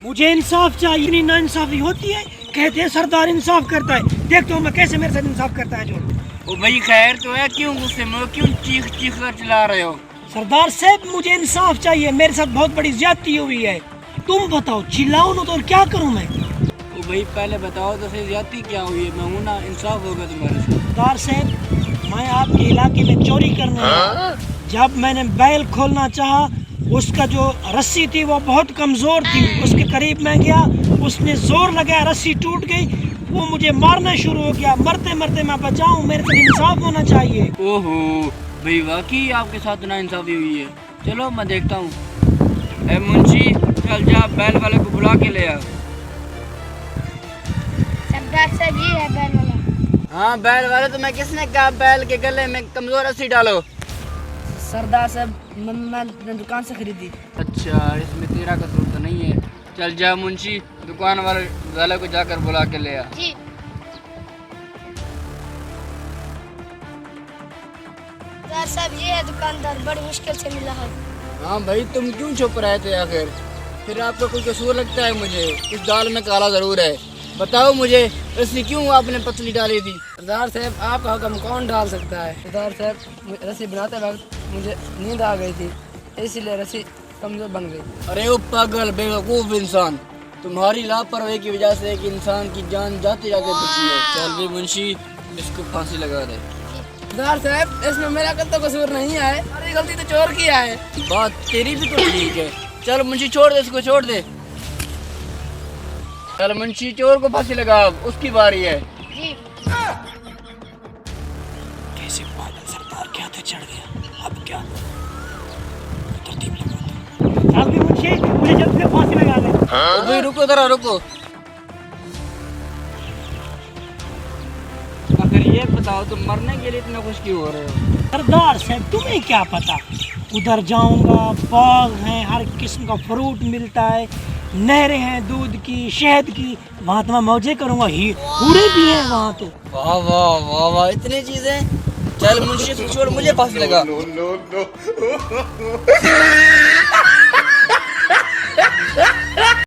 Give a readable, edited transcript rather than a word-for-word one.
मुझे इंसाफ चाहिए, इतनी नाइंसाफी होती है। कहते हैं सरदार इंसाफ करता है, देख तो मैं कैसे मेरे साथ इंसाफ करता है जो। ओ भाई खैर तो है, क्यों गुस्से में हो, क्यों चीख चीख कर चिल्ला रहे हो? सरदार साहब मुझे इंसाफ चाहिए, मेरे साथ बहुत बड़ी ज्यादती हुई है। तुम बताओ, चिल्लाओ ना तो और क्या करूं मैं? ओ भाई पहले बताओ तो सही, ज्यादती क्या हुई है? मैं हूं ना, इंसाफ होगा तुम्हारे साथ। सरदार साहब मैं आपके इलाके में चोरी करने आया। जब मैंने बैल खोलना चाहा, उसका जो रस्सी थी वो बहुत कमज़ोर थी, उसके करीब मैं गया, उसने जोर लगाया, रस्सी टूट गई, वो मुझे मारना शुरू हो गया। मरते मरते मैं बचाऊं, मेरे साथ इंसाफ होना चाहिए। ओहो भाई वाकई आपके साथ ना इंसाफी हुई है। चलो मैं देखता हूँ। ए मुंशी, चल जा बैल वाले को बुला के ले आ। सरदार साहब ये है बैल वाला। हाँ बैल वाले, तो मैं किसने कहा बैल के गले में कमजोर रस्सी डालो? सरदार साहब मैं दुकान से खरीदी। अच्छा, इसमें तेरा कसूर तो नहीं है। चल जा मुंशी, दुकान वाले को जाकर बुला के ले आ। जी। सरदार साहब ये है दुकानदार, बड़ी मुश्किल से मिला है। हाँ भाई, तुम क्यों छुप रहे थे आखिर? फिर आपको कोई कसूर लगता है? मुझे इस दाल में काला जरूर है। बताओ मुझे, रस्सी क्यों आपने पतली डाली थी? सरदार साहब आपका हुक्म कौन डाल सकता है? सरदार साहब रस्सी बनाते वक्त मुझे नींद आ गई थी, इसलिए रस्सी कमजोर बन गई। अरे वो पागल बेवकूफ इंसान, तुम्हारी लापरवाही की वजह से एक इंसान की जान जाते जाते बची है। चल भी मुंशी, इसको फांसी लगा दे। सरदार साहब इसमें मेरा तो कसूर नहीं है, हमारी गलती तो चोर की है। बात तेरी भी तो ठीक है। चल मुंशी छोड़ दे, इसको छोड़ दे। चल मुंशी, चोर को फांसी लगा, अब उसकी बारी है। जी। कैसे पागल सरदार क्या थे, चढ़ गया, अब क्या? तरतीब लगाते। आप भी मुझे जल्द से फांसी लगा दे। ओ भाई रुको, जरा रुको। आखिर ये बताओ, तुम मरने के लिए इतना खुश क्यों हो रहे हो? सरदार साहब तुम्हें क्या पता, उधर जाऊंगा, बाग हैं, हर किस्म का फ्रूट मिलता है, नहरें हैं दूध की, शहद की, वहाँ तो मैं मौजे करूंगा। ही पूरे भी हैं वहाँ तो। वाह वाह वाह वाह, इतनी चीजें। चल मुंशी, छोड़, मुझे फांसी लगा।